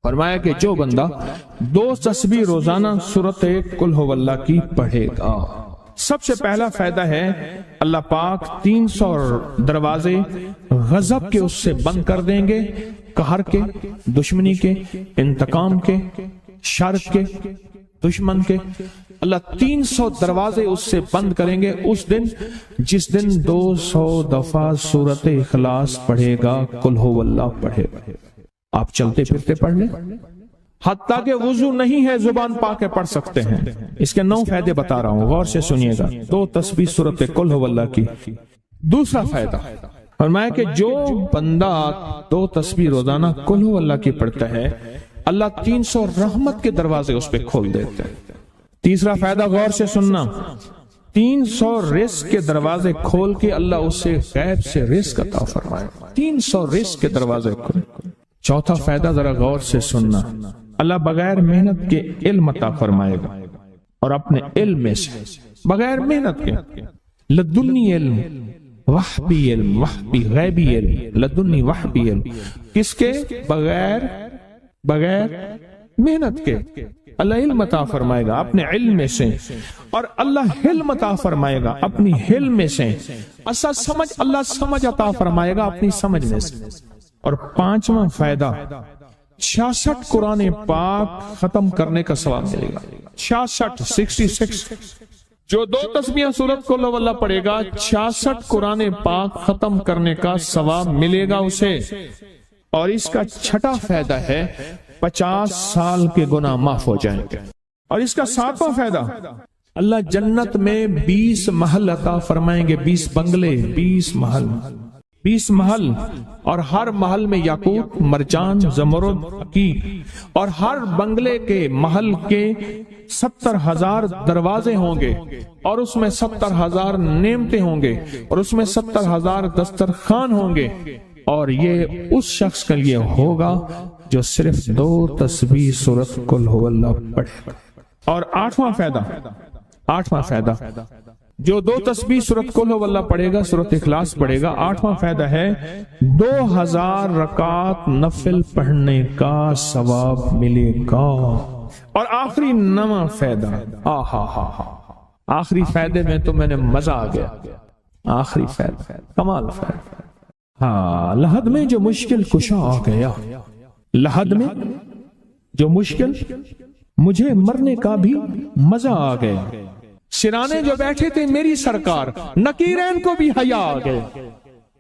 فرمایا کہ جو بندہ 2 تسبیح روزانہ سورۃ قل ہو اللہ کی پڑھے گا، سب سے پہلا فائدہ ہے اللہ پاک 300 دروازے غضب کے اس سے بند کر دیں گے، قہر کے، دشمنی کے، انتقام کے، شر کے، دشمن کے۔ اللہ 300 دروازے اس سے بند کریں گے اس دن جس دن 200 دفعہ سورۃ اخلاص پڑھے گا، قل ہو اللہ پڑھے گا۔ آپ چلتے پھرتے پڑھ لیں، حتیٰ کہ وضو نہیں ہے زبان پاک کے پڑھ سکتے ہیں۔ اس کے 9 فائدے بتا رہا ہوں، غور سے سنیے گا۔ 2 تسبیح سورۃ قل ہو اللہ کی۔ دوسرا فائدہ فرمایا کہ جو بندہ 2 تسبیح روزانہ قل ہو اللہ کی پڑھتا ہے، اللہ 300 رحمت کے دروازے اس پہ کھول دیتے ہیں۔ تیسرا فائدہ غور سے سننا، 300 رزق کے دروازے کھول کے اللہ اس سے غیب سے رزق عطا فرمائے، 300 رزق کے دروازے کھول۔ چوتھا فائدہ ذرا غور سے سننا، اللہ بغیر محنت کے علم عطا فرمائے گا، اور اپنے علم میں سے بغیر محنت کے لدنی علم، وحبی علم، وحبی غیبی علم، لدنی وحبی علم، کس کے؟ بغیر محنت کے اللہ علم عطا فرمائے گا اپنے علم میں سے، اور اللہ حلم عطا فرمائے گا اپنی حلم میں سے، اللہ سمجھ عطا فرمائے گا اپنی سمجھ میں سے۔ اور 5واں فائدہ 66 قرآن پاک ختم کرنے کا ثواب ملے گا۔ 66 جو 2 تسبیحاں سورۃ قل ہو اللہ پڑھے گا، 66 قرآن پاک ختم کرنے کا ثواب ملے گا اسے۔ اور اس کا 6واں فائدہ ہے 50 سال کے گناہ معاف ہو جائیں گے۔ اور اس کا 7واں فائدہ اللہ جنت میں 20 محل عطا فرمائیں گے، 20 بنگلے، 20 محل، اور ہر محل میں یاقوت، مرجان، زمرد، عقیق، اور ہر بنگلے کے محل کے 70,000 دروازے ہوں گے، اور اس میں 70,000 نعمتیں ہوں گے، اور اس میں 70,000 دسترخوان ہوں گے، اور یہ اس شخص کے لیے ہوگا جو صرف 2 تسبیح سورۃ قل ہو اللہ پڑھے۔ اور 8واں فائدہ جو 2 تسبیح سورۃ قل ہو اللہ پڑھے گا، سورۃ اخلاص پڑھے گا، 8واں فائدہ ہے 2000 رکعت نفل پڑھنے کا ثواب ملے گا۔ اور آخری 9واں فائدہ، آخری فائدے میں تو میں نے مزہ آ گیا، آخری فائدہ کمال فائدہ۔ لحد میں جو مشکل کشا آ گیا، لحد میں جو مشکل، مجھے مرنے کا بھی مزہ آ گیا، سرانے جو بیٹھے تھے میری سرکار، نکیرین کو بھی حیا آ گئے،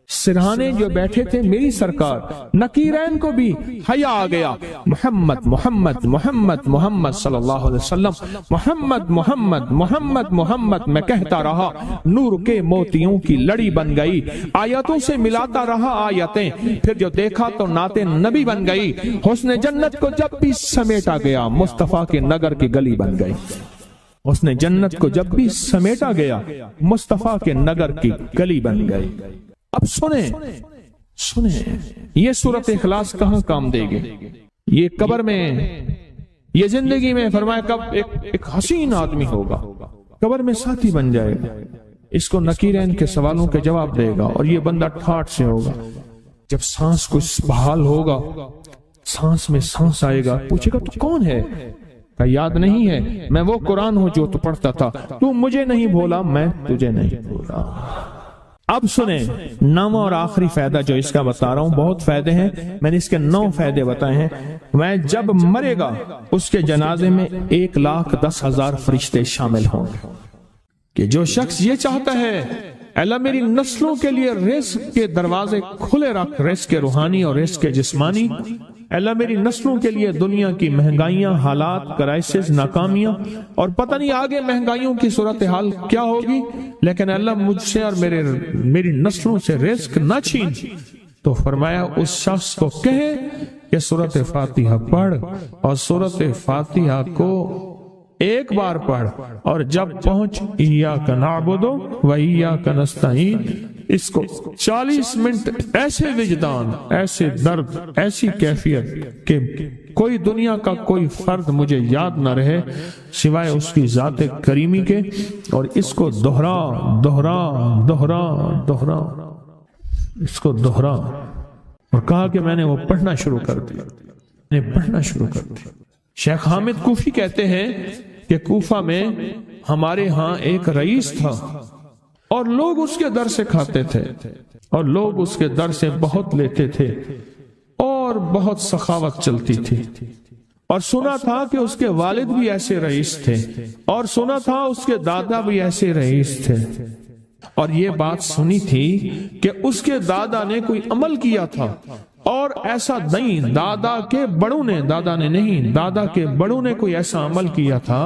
سرہانے جو بیٹھے تھے میری سرکار، نکیرین کو بھی حیا آ گیا، محمد محمد محمد محمد صلی اللہ علیہ وسلم، محمد محمد محمد محمد میں کہتا رہا، نور کے موتیوں کی لڑی بن گئی، آیتوں سے ملاتا رہا آیتیں، پھر جو دیکھا تو نعت نبی بن گئی، حسن جنت کو جب بھی سمیٹا گیا، مصطفیٰ کے نگر کی گلی بن گئی، حسن جنت کو جب بھی سمیٹا گیا، مصطفیٰ کے نگر کی گلی بن گئی۔ اب سنیں یہ سورۃ اخلاص کہاں کام دے گی؟ یہ قبر میں، یہ زندگی میں، فرمایا کب ایک حسین آدمی ہوگا، قبر میں ساتھی بن جائے گا، اس کو نکیرین کے سوالوں کے جواب دے گا، اور یہ بندہ ٹھاٹ سے ہوگا، جب سانس کچھ بحال ہوگا، سانس میں سانس آئے گا، پوچھے گا تو کون ہے؟ یاد نہیں ہے، میں وہ قرآن ہوں جو تو پڑھتا تھا، تو مجھے نہیں بھولا، میں تجھے نہیں بھولا۔ اب سنیں 9واں اور آخری فائدہ جو اس کا بتا رہا ہوں، بہت فائدے ہیں، میں نے اس کے 9 فائدے بتائے ہیں۔ میں جب مرے گا اس کے جنازے میں 1,10,000 فرشتے شامل ہوں گے، کہ جو شخص یہ چاہتا ہے اللہ میری نسلوں کے لیے رزق کے دروازے کھلے رکھ، رزق کے روحانی اور رزق کے جسمانی، اللہ میری نسلوں کے لیے دنیا کی مہنگائیاں، حالات، کرائسس، ناکامیاں، اور پتہ نہیں آگے مہنگائیوں کی صورتحال کیا ہوگی، لیکن اللہ مجھ سے اور میری نسلوں سے رزق نہ چھین، تو فرمایا اس شخص کو کہے کہ سورۃ فاتحہ پڑھ، اور سورۃ فاتحہ کو ایک بار پڑھ، اور جب پہنچ ایاک نعبد و ایاک نستعین، اس کو 40 منٹ ایسے وجدان، ایسے درد، ایسی کیفیت کہ کوئی دنیا کا کوئی فرد مجھے یاد نہ رہے سوائے اس کی ذات کریمی کے، اور اس کو دہرا دہرا دہرا دہرا، اس کو دہرا، اور کہا کہ میں نے وہ پڑھنا شروع کر دیا، نے پڑھنا شروع کر دی۔ شیخ حامد کوفی کہتے ہیں کہ کوفہ میں ہمارے ہاں ایک رئیس تھا اور لوگ اس کے در سے کھاتے تھے اور لوگ اس کے در سے بہت لیتے تھے اور بہت سخاوت چلتی تھی، اور سنا تھا کہ اس کے والد بھی ایسے رئیس تھے اور سنا تھا اس کے دادا بھی ایسے رئیس تھے، اور یہ بات سنی تھی کہ اس کے دادا نے کوئی عمل کیا تھا اور ایسا نہیں، دادا کے بڑوں نے کوئی ایسا عمل کیا تھا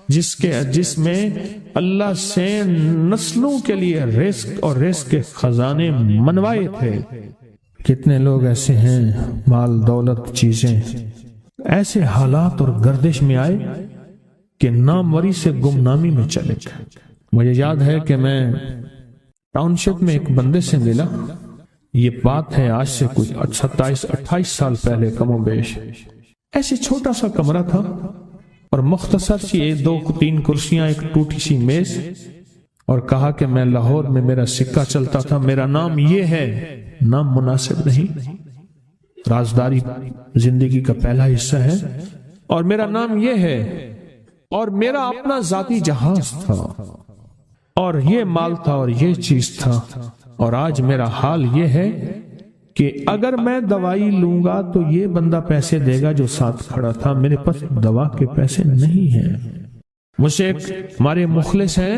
جس میں اللہ سے نسلوں کے لیے رزق اور رزق کے خزانے منوائے تھے۔ کتنے لوگ ایسے ہیں، مال دولت چیزیں، ایسے حالات اور گردش میں آئے کہ ناموری سے گمنامی میں چلے گئے۔ مجھے یاد ہے کہ میں ٹاؤن شپ میں ایک بندے سے ملا، یہ بات ہے آج سے کچھ 27-28 سال پہلے کم و بیش۔ ایسے چھوٹا سا کمرہ تھا اور مختصر سی 2-3 کرسیاں، ایک ٹوٹی سی میز، اور کہا کہ میں لاہور میں میرا سکہ چلتا تھا، میرا نام یہ ہے، نام مناسب نہیں، رازداری زندگی کا پہلا حصہ ہے، اور میرا نام یہ ہے، اور میرا اپنا ذاتی جہاز تھا اور یہ مال تھا اور یہ چیز تھا، اور آج میرا حال یہ ہے کہ اگر میں دوائی لوں گا تو یہ بندہ پیسے دے گا جو ساتھ کھڑا تھا، میرے پاس دوا کے پیسے نہیں ہیں۔ مجھ سے ایک ہمارے مخلص ہیں،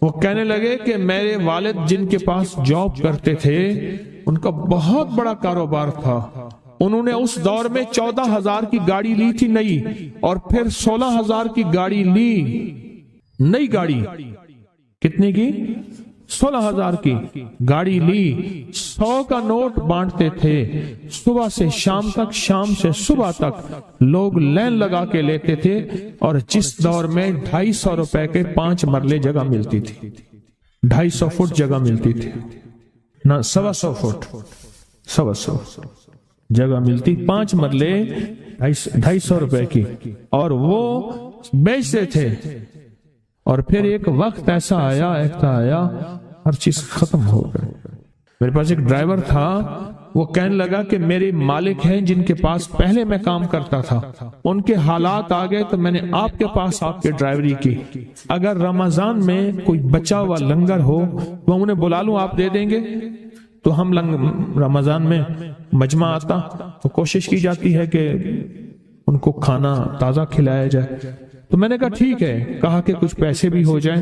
وہ کہنے لگے کہ میرے والد جن کے پاس جاب کرتے تھے ان کا بہت بڑا کاروبار تھا، انہوں نے اس دور میں 14,000 کی گاڑی لی تھی نئی، اور پھر 16,000 کی گاڑی لی، نئی گاڑی، کتنے کی؟ 16,000 کی گاڑی لی، 100 کا نوٹ بانٹتے تھے، صبح سے شام تک، شام سے صبح تک لوگ لین لگا کے لیتے تھے، اور جس دور میں 250 روپے کے 5 مرلے جگہ ملتی تھی، 250 فٹ جگہ ملتی تھی، نہ 125 فٹ، 125 جگہ ملتی، 5 مرلے 250 روپے کی، اور وہ بیچتے تھے۔ اور پھر ایک وقت ایسا آیا ہر چیز ختم ہو گئی۔ میرے پاس ایک ڈرائیور تھا، وہ کہنے لگا کہ میرے مالک ہیں جن کے پاس پہلے میں کام کرتا تھا، ان کے حالات آ گئے تو میں نے آپ کے پاس آپ کے ڈرائیوری کی، اگر رمضان میں کوئی بچا ہوا لنگر ہو وہ انہیں بلا لوں، آپ دے دیں گے؟ تو ہم رمضان میں مجمع آتا تو کوشش کی جاتی ہے کہ ان کو کھانا تازہ کھلایا جائے، تو میں نے کہا ٹھیک ہے، کہا کہ کچھ پیسے بھی ہو جائیں۔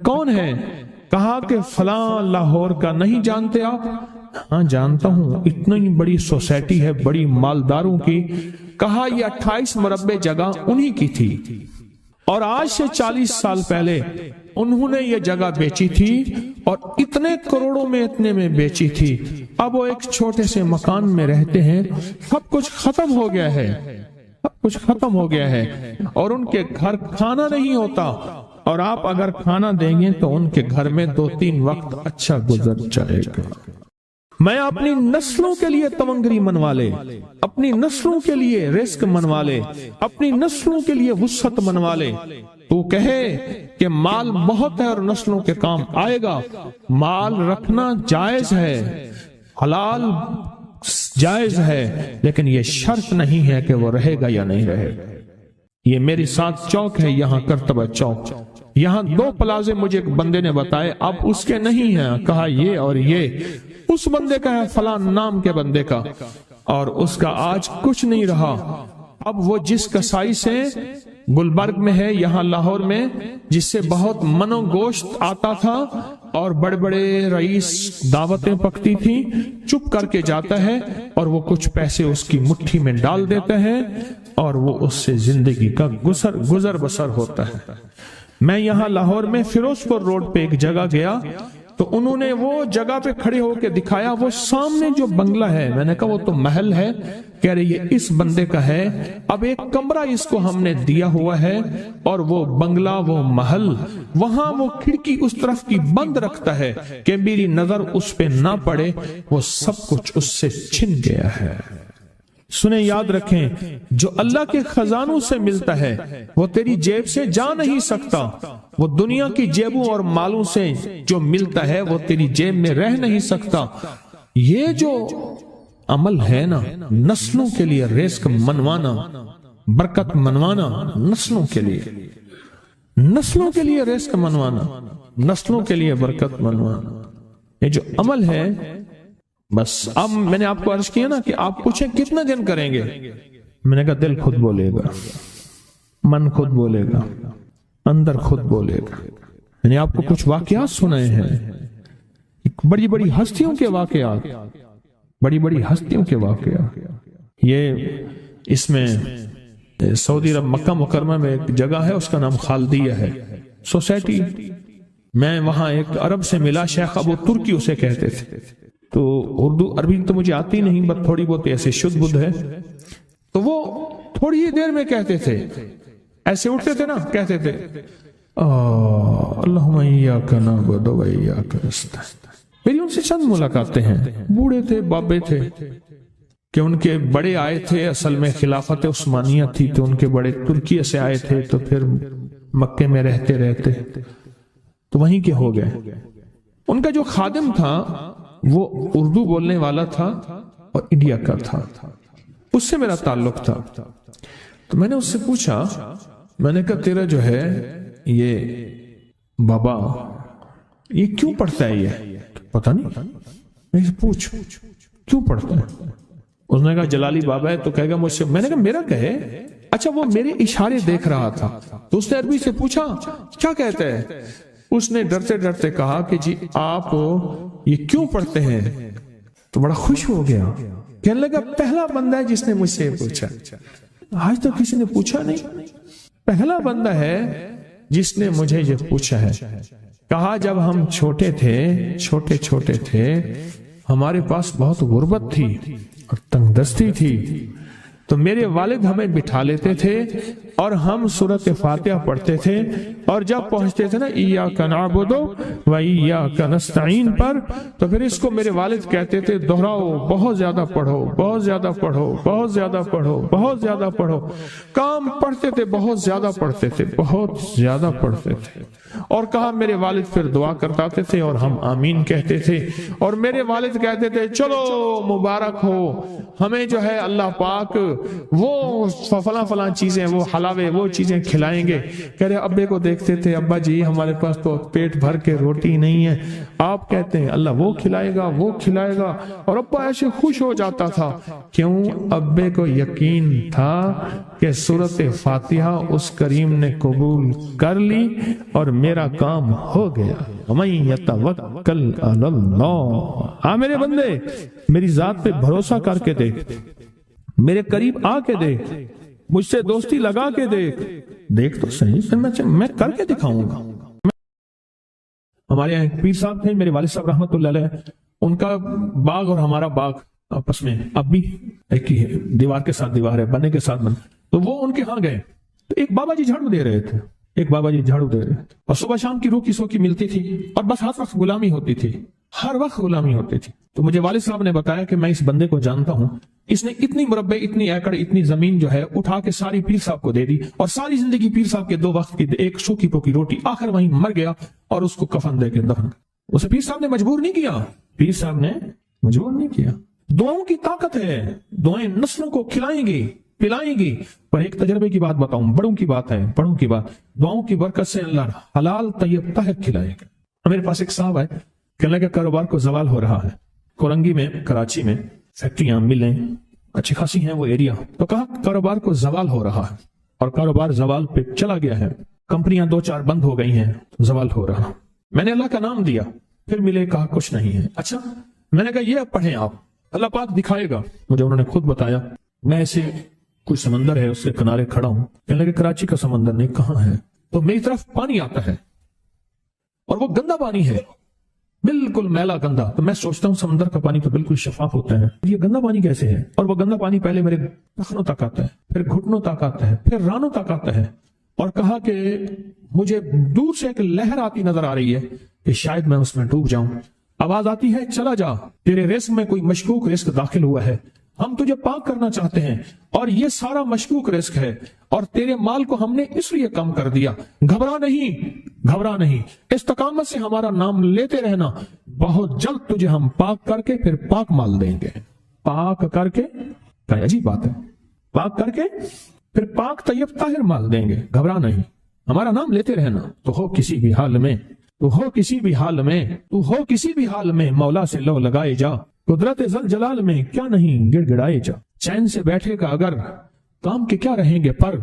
کون ہے؟ کہا کہ فلاں لاہور کا، نہیں جانتے آپ؟ ہاں جانتا ہوں، اتنی بڑی سوسائٹی ہے بڑی مالداروں کی۔ کہا یہ 28 مربع جگہ انہی کی تھی، اور آج سے 40 سال پہلے انہوں نے یہ جگہ بیچی تھی، اور اتنے کروڑوں میں اتنے میں بیچی تھی۔ اب وہ ایک چھوٹے سے مکان میں رہتے ہیں، سب کچھ ختم ہو گیا ہے، سب کچھ ختم ہو گیا ہے، اور ان کے گھر کھانا نہیں ہوتا، اور آپ اگر کھانا دیں گے تو ان کے گھر میں 2-3 وقت اچھا گزر جائے گا۔ میں اپنی نسلوں کے لیے تمنگری منوا لے، اپنی نسلوں کے لیے رزق منوا لے، اپنی نسلوں کے لیے وسعت منوا لے۔ تو کہے کہ مال بہت ہے اور نسلوں کے کام آئے گا، مال رکھنا جائز ہے، حلال جائز ہے، لیکن یہ شرط نہیں ہے کہ وہ رہے گا یا نہیں رہے گا۔ یہ میری ساتھ چوک ہے، یہاں کرتبہ چوک، یہاں 2 پلازے مجھے ایک بندے نے بتائے، اب اس کے نہیں ہیں، کہا یہ اور یہ اس بندے کا ہے، فلاں نام کے بندے کا، اور اس کا آج کچھ نہیں رہا۔ اب وہ جس کسائی سے گلبرگ میں ہے، یہاں لاہور میں، جس سے بہت منو گوشت آتا تھا اور بڑے بڑے رئیس دعوتیں پکتی تھی، چپ کر کے جاتا ہے اور وہ کچھ پیسے اس کی مٹھی میں ڈال دیتے ہیں اور وہ اس سے زندگی کا گزر بسر ہوتا ہے۔ میں یہاں لاہور میں فیروز پور روڈ پہ ایک جگہ گیا تو انہوں نے وہ جگہ پہ کھڑے ہو کے دکھایا، وہ سامنے جو بنگلہ ہے، میں نے کہا وہ تو محل ہے، کہہ رہے یہ اس بندے کا ہے، اب ایک کمرہ اس کو ہم نے دیا ہوا ہے اور وہ بنگلہ وہ محل وہاں وہ کھڑکی اس طرف کی بند رکھتا ہے کہ میری نظر اس پہ نہ پڑے، وہ سب کچھ اس سے چھن گیا ہے۔ سنیں، یاد رکھیں، جو اللہ کے خزانوں سے ملتا ہے وہ تیری جیب سے جا نہیں سکتا، وہ دنیا کی جیبوں اور مالوں سے جو ملتا ہے وہ تیری جیب میں رہ نہیں سکتا۔ یہ جو عمل ہے نا نسلوں کے لیے رزق منوانا، برکت منوانا، نسلوں کے لیے رزق منوانا، نسلوں کے لیے برکت منوانا، یہ جو عمل ہے بس. اب میں نے آپ کو عرض کیا نا کہ آپ پوچھیں کتنا دن کریں گے، میں نے کہا دل خود بولے گا، من خود بولے گا، اندر خود بولے گا. میں نے آپ کو کچھ واقعات سنائے ہیں، بڑی بڑی ہستیوں کے واقعات، بڑی بڑی ہستیوں کے واقعات. یہ اس میں سعودی عرب مکہ مکرمہ میں ایک جگہ ہے، اس کا نام خالدیہ ہے سوسائٹی. میں وہاں ایک عرب سے ملا، شیخ ابو ترکی اسے کہتے تھے. تو اردو عربی تو مجھے آتی نہیں، بس تھوڑی بہت ایسے شدھ بدھ ہے. تو وہ تھوڑی ہی دیر میں کہتے تھے، ایسے اٹھتے تھے نا، کہتے تھے اللہم ایاک نعبد و ایاک نستعین. میری ان سے چند ملاقاتیں ہیں. بوڑھے تھے، بابے تھے، کہ ان کے بڑے آئے تھے، اصل میں خلافت عثمانیہ تھی تو ان کے بڑے ترکیہ سے آئے تھے، تو پھر مکے میں رہتے تو وہیں کے ہو گئے. ان کا جو خادم تھا وہ اردو بولنے والا تھا اور انڈیا کا تھا، اس سے میرا تعلق تھا. تو میں نے اس سے پوچھا، میں نے کہا تیرا جو ہے یہ بابا یہ کیوں پڑھتا ہے؟ یہ پتہ نہیں، میں پوچھ کیوں پڑھتا ہے؟ اس نے کہا جلالی بابا ہے تو کہے گا مجھ سے. میں نے کہا میرا کہے. اچھا وہ میرے اشارے دیکھ رہا تھا تو اس نے عربی سے پوچھا کیا کہتا ہے؟ اس نے ڈرتے ڈرتے کہا کہ جی آپ یہ کیوں پڑھتے ہیں؟ تو بڑا خوش ہو گیا، کہنے لگا پہلا بندہ ہے جس نے مجھ سے پوچھا، آج تو کسی نے پوچھا نہیں، پہلا بندہ ہے جس نے مجھے یہ پوچھا ہے. کہا جب ہم چھوٹے تھے ہمارے پاس بہت غربت تھی اور تنگ دستی تھی، تو میرے والد ہمیں بٹھا لیتے تھے اور ہم سورۃ فاتحہ پڑھتے تھے، اور جب پہنچتے تھے نا ایاک نعبد و ایاک نستعین پر، تو پھر اس کو میرے والد کہتے تھے دہراؤ، بہت زیادہ پڑھو، بہت زیادہ پڑھو، بہت زیادہ پڑھو، بہت زیادہ پڑھو. کام پڑھتے تھے، بہت زیادہ پڑھتے تھے، بہت زیادہ پڑھتے تھے. اور کہا میرے والد پھر دعا کرتے تھے اور ہم آمین کہتے تھے، اور میرے والد کہتے تھے چلو مبارک ہو، ہمیں جو ہے اللہ پاک وہ فلاں چیزیں، وہ حلاوے، وہ چیزیں کھلائیں گے. کہہ رہے ابے کو دیکھتے تھے، ابا جی ہمارے پاس تو پیٹ بھر کے روٹی نہیں ہے، آپ کہتے ہیں اللہ وہ کھلائے گا، وہ کھلائے گا. اور ابا ایسے خوش ہو جاتا تھا. کیوں؟ ابے کو یقین تھا کہ سورۃ فاتحہ اس کریم نے قبول کر لی اور میرا کام ہو گیا. وَمَن يَتَوَكَّلْ عَلَى اللَّهِ. ہاں میرے بندے، میری ذات پہ بھروسہ کر کے دیکھ، میرے قریب آ کے دیکھ، مجھ سے دوستی لگا کے دیکھ تو صحیح، پھر میں کر کے دکھاؤں گا. ہمارے یہاں ایک پیر صاحب تھے، میرے والد صاحب رحمۃ اللہ علیہ، ان کا باغ اور ہمارا باغ آپس میں اب بھی ایک ہی ہے، دیوار کے ساتھ دیوار ہے، بنے کے ساتھ بنے. تو وہ ان کے ہاں گئے تو ایک بابا جی جھاڑو دے رہے تھے، اور صبح شام کی روکی سوکی ملتی تھی، اور بس ہر وقت غلامی ہوتی تھی، ہر وقت غلامی ہوتی تھی. تو مجھے والد صاحب نے بتایا کہ میں اس بندے کو جانتا ہوں، اس نے اتنی مربع، اتنی ایکڑ، اتنی زمین جو ہے اٹھا کے ساری پیر صاحب کو دے دی، اور ساری زندگی پیر صاحب کے 2 وقت کی ایک سوکھی پوکی روٹی، آخر وہیں مر گیا اور اس کو کفن دے کے دفن. اسے پیر صاحب نے مجبور نہیں کیا، پیر صاحب نے مجبور نہیں کیا. دعاؤں کی طاقت ہے، دعائیں نسلوں کو کھلائیں گی، پلائیں گی. پر ایک تجربے کی بات بتاؤں، بڑوں کی بات ہے، بڑوں کی بات، دعاؤں کی برکت سے اللہ حلال طیب طاہر کھلائے گا. میرے پاس ایک صاحب ہے، کہنے لگا کاروبار کو زوال ہو رہا ہے. کورنگی میں، کراچی میں فیکٹریاں، ملیں اچھی خاصی ہیں وہ ایریا. تو کہا کاروبار کو زوال ہو رہا ہے، اور کاروبار زوال پہ چلا گیا ہے، کمپنیاں 2-4 بند ہو گئی ہیں، زوال ہو رہا. میں نے اللہ کا نام دیا، پھر ملے، کہا کچھ نہیں ہے. اچھا، میں نے کہا یہ اب پڑھیں آپ، اللہ پاک دکھائے گا. مجھے انہوں نے خود بتایا، میں ایسے کوئی سمندر ہے اس کے کنارے کھڑا ہوں. کہنے لگے کراچی کا سمندر. نہیں، کہاں ہے؟ تو میری طرف پانی آتا ہے اور وہ گندا پانی ہے، بالکل میلا گندا. تو میں سوچتا ہوں سمندر کا پانی تو بالکل شفاف ہوتا ہے، یہ گندا پانی کیسے ہے؟ اور وہ گندا پانی پہلے میرے ٹخنوں تک آتا ہے، پھر گھٹنوں تک آتا ہے، پھر رانوں تک آتا ہے. اور کہا کہ مجھے دور سے ایک لہر آتی نظر آ رہی ہے کہ شاید میں اس میں ڈوب جاؤں. آواز آتی ہے چلا جا، تیرے رزق میں کوئی مشکوک رزق داخل ہوا ہے، ہم تجھے پاک کرنا چاہتے ہیں، اور یہ سارا مشکوک رزق ہے، اور تیرے مال کو ہم نے اس لیے کم کر دیا. گھبرا نہیں، استقامت سے ہمارا نام لیتے رہنا، بہت جلد تجھے ہم پاک کر کے پھر پاک مال دیں گے. پاک کر کے، کیا عجیب بات ہے، پاک کر کے پھر پاک طیب طاہر مال دیں گے، گھبرا نہیں، ہمارا نام لیتے رہنا، تو ہو کسی بھی حال میں، تو ہو کسی بھی حال میں، تو ہو کسی بھی حال میں، مولا سے لو لگائے جا، قدرت ذل جلال میں کیا نہیں گڑ گڑائے جا، چین سے بیٹھے گا اگر کام کے کیا رہیں گے پر،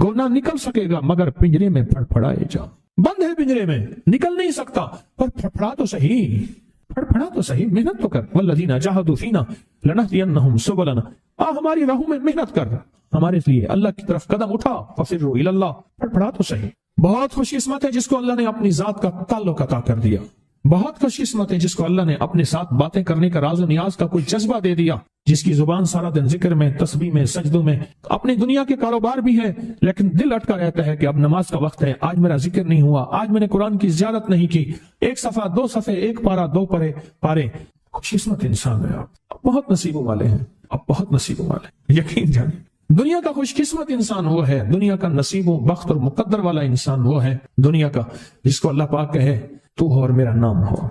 گونا نکل سکے گا مگر پنجرے میں پھڑ پھڑائے جا، بند ہے پنجرے میں نکل نہیں سکتا پر پھڑپھڑا تو صحیح، پھڑپھڑا تو صحیح، محنت تو کر، والذین جاہدوا فینا لنہدینہم سبلنا، ہماری راہوں میں محنت کر، ہمارے لیے اللہ کی طرف قدم اٹھا، ففروا الی اللہ، پھڑپھڑا تو صحیح۔ بہت خوش قسمت ہے جس کو اللہ نے اپنی ذات کا تعلق عطا کر دیا، بہت خوش قسمت ہے جس کو اللہ نے اپنے ساتھ باتیں کرنے کا راز و نیاز کا کوئی جذبہ دے دیا، جس کی زبان سارا دن ذکر میں، تسبیح میں، سجدوں میں، اپنی دنیا کے کاروبار بھی ہے لیکن دل اٹکا رہتا ہے کہ اب نماز کا وقت ہے، آج میرا ذکر نہیں ہوا، آج میں نے قرآن کی زیارت نہیں کی، ایک صفحہ، دو صفحے، ایک پارہ، دو پارے، خوش قسمت انسان ہے آپ بہت نصیبوں والے ہیں، آپ بہت نصیبوں والے، یقین جانیں دنیا کا خوش قسمت انسان وہ ہے، دنیا کا نصیب و بخت اور مقدر والا انسان وہ ہے دنیا کا جس کو اللہ پاک کہے تو ہو اور میرا نام ہو،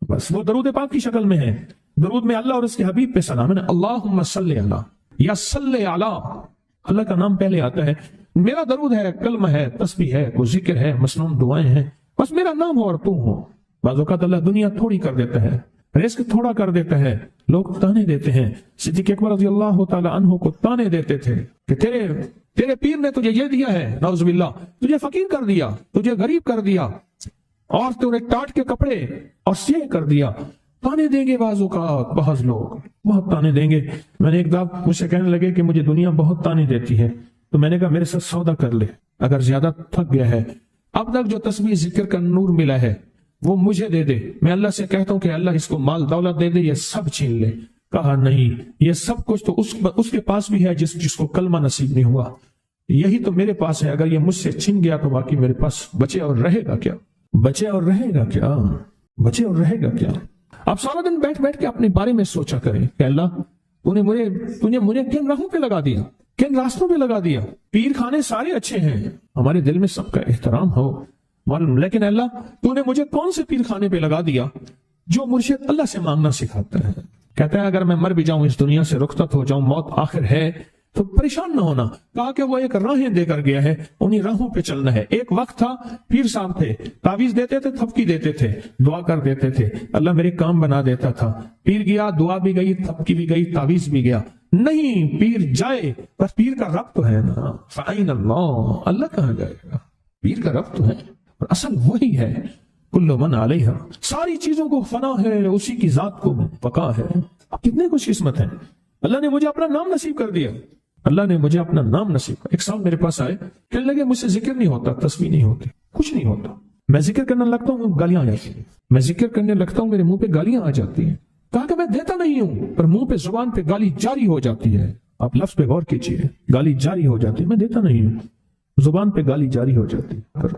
بس وہ درود پاک کی شکل میں ہے، درود میں اللہ اور اس کے حبیب پہ سلام ہے، اللہم صلی علی یا صلی علی، اللہ کا نام پہلے آتا ہے، میرا درود ہے، کلمہ ہے، تسبیح ہے، کوئی ذکر ہے، مسنون دعائیں ہیں، بس میرا نام ہو اور تو ہو۔ بعض اوقات اللہ دنیا تھوڑی کر دیتا ہے، رزق تھوڑا کر دیتا ہے، لوگ تانے دیتے ہیں، صدیق اکبر رضی اللہ تعالی عنہ کو تانے دیتے تھے کہ تیرے پیر نے تجھے یہ دیا ہے، نعوذ باللہ، تجھے فقیر کر دیا، تجھے غریب کر دیا، اور تجھے ٹاٹ کے کپڑے اور سیہ کر دیا، تانے دیں گے بعض اوقات، بعض لوگ بہت تانے دیں گے۔ میں نے ایک دفعہ مجھ سے کہنے لگے کہ مجھے دنیا بہت تانے دیتی ہے، تو میں نے کہا میرے ساتھ سودا کر لے، اگر زیادہ تھک گیا ہے، اب تک جو تسبیح ذکر کا نور ملا ہے وہ مجھے دے دے، میں اللہ سے کہتا ہوں کہ اللہ اس کو مال دولت دے دے، یہ سب چھین لے۔ کہا نہیں، یہ سب کچھ تو اس کے پاس بھی ہے جس کو کلمہ نصیب نہیں ہوا، یہی تو میرے پاس ہے، اگر یہ مجھ سے چھن گیا تو باقی میرے پاس بچے اور رہے گا کیا، بچے اور رہے گا کیا، بچے اور رہے گا کیا۔ آپ سارا دن بیٹھ کے اپنے بارے میں سوچا کریں کہ اللہ تو نے مجھے کن راہوں پہ لگا دیا، کن راستوں پہ لگا دیا۔ پیر خانے سارے اچھے ہیں، ہمارے دل میں سب کا احترام ہو، لیکن اللہ تو نے مجھے کون سے پیر خانے پہ لگا دیا جو مرشد اللہ سے مانگنا سکھاتا ہے۔ کہتا ہے اگر میں مر بھی جاؤں، اس دنیا سے رخصت ہو جاؤں، موت آخر ہے تو پریشان نہ ہونا، کہا کہ وہ ایک راہیں دے کر گیا ہے، انہی راہوں پہ چلنا ہے۔ ایک وقت تھا پیر صاحب تھے، تعویذ دیتے تھے، تھپکی دیتے تھے، دعا کر دیتے تھے، اللہ میرے کام بنا دیتا تھا۔ پیر گیا، دعا بھی گئی، تھپکی بھی گئی، تعویذ بھی گیا، نہیں پیر جائے، بس پیر کا رب تو ہے نا، فَأَيْنَ اللَّهُ، اللہ کہاں جائے گا، پیر کا رب تو ہے، اور اصل وہی ہے، کل من علیہا، ساری چیزوں کو فنا ہے، اسی کی ذات کو بقا ہے۔ کتنے خوش قسمت ہیں، اللہ نے مجھے اپنا نام نصیب کر دیا، اللہ نے مجھے اپنا نام نصیب کر۔ ایک صاحب میرے پاس آئے، کہنے لگے مجھ سے ذکر نہیں ہوتا، تسبیح نہیں ہوتی، کچھ نہیں ہوتا، میں ذکر کرنے لگتا ہوں گالیاں آ جاتی ہیں، میں ذکر کرنے لگتا ہوں میرے منہ پہ گالیاں آ جاتی ہیں۔ کہا کہ میں دیتا نہیں ہوں، پر منہ پہ زبان پہ گالی جاری ہو جاتی ہے، آپ لفظ پہ غور کیجئے، گالی جاری ہو جاتی ہے، میں دیتا نہیں ہوں، زبان پہ گالی جاری ہو جاتی ہے، پر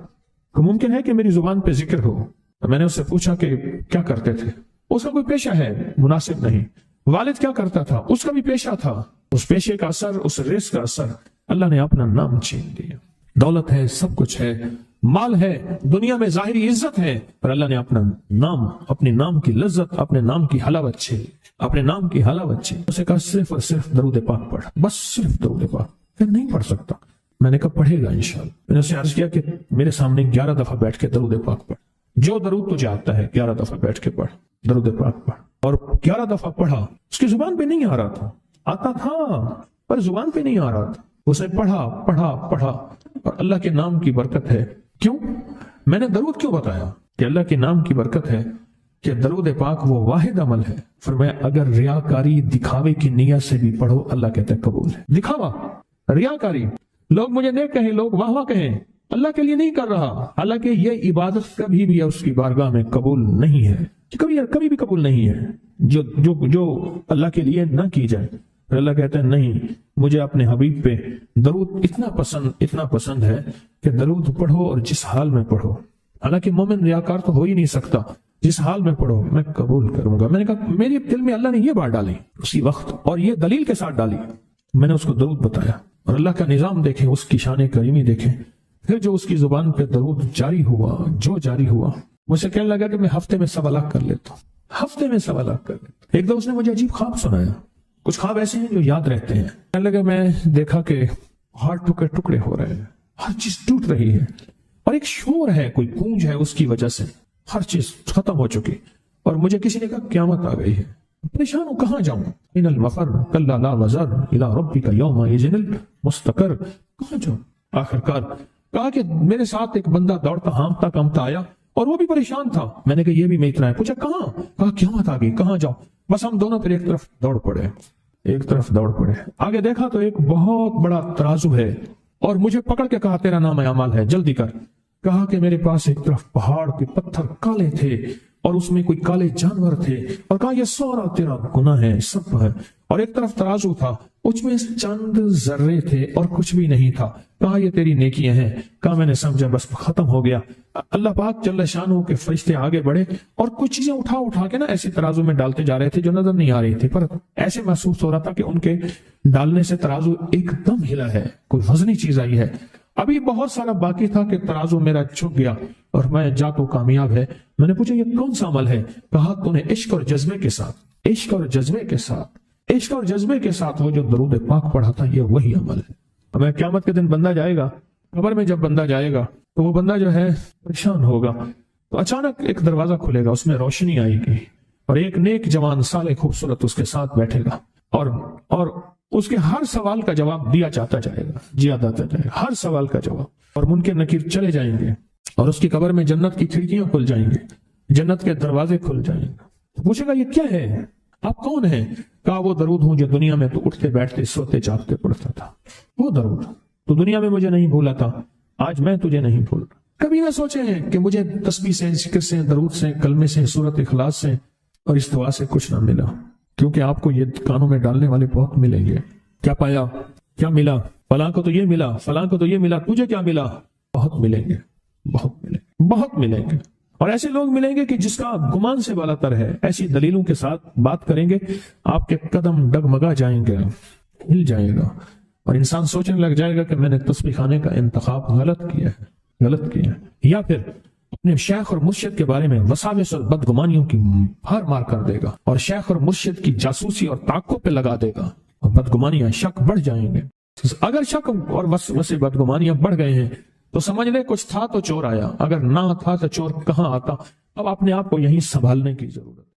ممکن ہے کہ میری زبان پہ ذکر ہو۔ میں نے اس سے پوچھا کہ کیا کرتے تھے، اس کا کوئی پیشہ ہے مناسب نہیں، والد کیا کرتا تھا، اس کا بھی پیشہ تھا، اس پیشے کا اثر، اس رزق کا اثر، اللہ نے اپنا نام چھین دیا۔ دولت ہے، سب کچھ ہے، مال ہے، دنیا میں ظاہری عزت ہے، پر اللہ نے اپنا نام، اپنے نام کی لذت، اپنے نام کی حلاوت چھین، اپنے نام کی حلاوت چھین۔ اسے کہا صرف اور صرف درود پاک پڑھ، بس صرف درود پاک۔ پھر نہیں پڑھ سکتا، میں نے کہا پڑھے گا انشاءاللہ۔ میں نے اسے عرض کیا کہ میرے سامنے 11 دفعہ بیٹھ کے درود پاک پڑھ، جو درود تجھے آتا ہے 11 دفعہ بیٹھ کے پڑھ، درود پاک پڑھ۔ اور 11 دفعہ پڑھا، اس کی زبان پہ نہیں آ رہا تھا، آتا تھا پر زبان پہ نہیں آ رہا تھا، اسے پڑھا، اور اللہ کے نام کی برکت ہے۔ کیوں میں نے درود کیوں بتایا کہ اللہ کے نام کی برکت ہے کہ درود پاک وہ واحد عمل ہے، فرمایا اگر ریاکاری، دکھاوے کی نیت سے بھی پڑھو، اللہ کہتا ہے قبول ہے۔ دکھاوا، ریاکاری، لوگ مجھے نیک کہیں، لوگ واہ واہ کہیں، اللہ کے لیے نہیں کر رہا، حالانکہ یہ عبادت کبھی بھی اس کی بارگاہ میں قبول نہیں ہے، کبھی بھی قبول نہیں ہے جو اللہ کے لیے نہ کی جائے۔ اللہ کہتا ہے نہیں، مجھے اپنے حبیب پہ درود اتنا پسند ہے کہ درود پڑھو اور جس حال میں پڑھو، حالانکہ مومن ریاکار تو ہو ہی نہیں سکتا، جس حال میں پڑھو میں قبول کروں گا۔ میں نے کہا میرے دل میں اللہ نے یہ بات ڈالی اسی وقت، اور یہ دلیل کے ساتھ ڈالی، میں نے اس کو درود بتایا، اور اللہ کا نظام دیکھیں، اس کی شان کریمی دیکھیں۔ پھر جو اس کی زبان پہ درود جاری ہوا، مجھ سے کہنے لگا کہ میں ہفتے میں 1.25 لاکھ کر لیتا ہوں، ہفتے میں 1.25 لاکھ کر لیتا ہوں۔ ایک دو اس نے مجھے عجیب خواب سنایا، کچھ خواب ایسے ہیں جو یاد رہتے ہیں. کہنے لگے میں دیکھا کہ پہاڑ ٹکڑے ٹکڑے ہو رہے ہیں، ہر چیز ٹوٹ رہی ہے، اور ایک شور ہے، کوئی گونج ہے، اس کی وجہ سے ہر چیز ختم ہو چکی. اور مجھے کسی نے کہا قیامت آ گئی ہے. پریشان ہوں، کہاں جاؤں؟ ان المفر کلا لا وزر الى ربک یومئذ المستقر. کہاں جاؤں؟ آخر کار کہا کہ میرے ساتھ ایک بندہ دوڑتا ہانپتا کامتا آیا اور وہ بھی پریشان تھا. میں نے کہا یہ بھی میں اتنا ہے. پوچھا کہاں؟ کہا قیامت آ گئی، کہاں جاؤں؟ بس ہم دونوں پھر ایک طرف دوڑ پڑے، ایک طرف دوڑ پڑے. آگے دیکھا تو ایک بہت بڑا ترازو ہے اور مجھے پکڑ کے کہا تیرا نام اعمال ہے، جلدی کر. کہا کہ میرے پاس ایک طرف پہاڑ کے پتھر کالے تھے اور اس میں کوئی کالے جانور تھے، اور کہا یہ سارا تیرا گناہ ہے، سب ہے. اور ایک طرف ترازو تھا، اس میں چند ذرے تھے اور کچھ بھی نہیں تھا. کہا یہ تیری نیکیاں ہیں. کہا میں نے سمجھا بس ختم ہو گیا. اللہ پاک جل شانہ کے فرشتے آگے بڑھے اور کچھ چیزیں اٹھا کے نا ایسے ترازو میں ڈالتے جا رہے تھے جو نظر نہیں آ رہی تھی، پر ایسے محسوس ہو رہا تھا کہ ان کے ڈالنے سے ترازو ایک دم ہلا ہے، کوئی وزنی چیز آئی ہے. ابھی بہت سارا باقی تھا کہ ترازو میرا چھک گیا اور میں جا تو کامیاب ہے. میں نے پوچھا یہ کون سا عمل ہے؟ کہا تو نے عشق اور جذبے کے ساتھ، عشق اور جذبے کے ساتھ، عشق اور جذبے کے ساتھ وہ جو درود پاک پڑھا تھا، یہ وہی عمل ہے. ہمیں قیامت کے دن بندہ جائے گا قبر میں، جب بندہ جائے گا تو وہ بندہ جو ہے پریشان ہوگا. تو اچانک ایک دروازہ کھلے گا، اس میں روشنی آئے گی اور ایک نیک جوان صالح خوبصورت اس کے ساتھ بیٹھے گا اور اس کے ہر سوال کا جواب دیا جاتا جائے گا، جاتا جائے گا ہر سوال کا جواب. اور منکر نکیر چلے جائیں گے اور اس کی قبر میں جنت کی کھڑکیاں کھل جائیں گے، جنت کے دروازے کھل جائیں گے. پوچھے گا یہ کیا ہے، آپ کون ہیں؟ کہا وہ درود ہوں جو دنیا میں تو اٹھتے بیٹھتے سوتے جاگتے پڑھتا تھا. وہ درود تو دنیا میں مجھے نہیں بھولا تھا، آج میں تجھے نہیں بھول. کبھی نہ سوچے ہیں کہ مجھے تسبیح سے، ذکر سے، درود سے، کلمے سے، سورت اخلاص سے اور اس دعا سے کچھ نہ ملا، کیونکہ آپ کو یہ کانوں میں ڈالنے والے بہت ملیں گے. کیا پایا، کیا ملا؟ فلاں کو تو یہ ملا، فلاں کو تو یہ ملا، تجھے کیا ملا؟ بہت ملیں گے، بہت ملیں گے، بہت ملیں گے. اور ایسے لوگ ملیں گے کہ جس کا گمان سے بالا تر ہے. ایسی دلیلوں کے ساتھ بات کریں گے، آپ کے قدم ڈگمگا جائیں گے، ہل جائے گا اور انسان سوچنے لگ جائے گا کہ میں نے تسبیح خانے کا انتخاب غلط کیا ہے. یا پھر اپنے شیخ اور مرشد کے بارے میں وساوس اور بدگمانیوں کی بھار مار کر دے گا اور شیخ اور مرشد کی جاسوسی اور تعقب پہ لگا دے گا اور بدگمانیاں، شک بڑھ جائیں گے. اگر شک اور وسوسے بدگمانیاں بڑھ گئے ہیں تو سمجھ لے کچھ تھا تو چور آیا، اگر نہ تھا تو چور کہاں آتا. اب اپنے آپ کو یہیں سنبھالنے کی ضرورت ہے.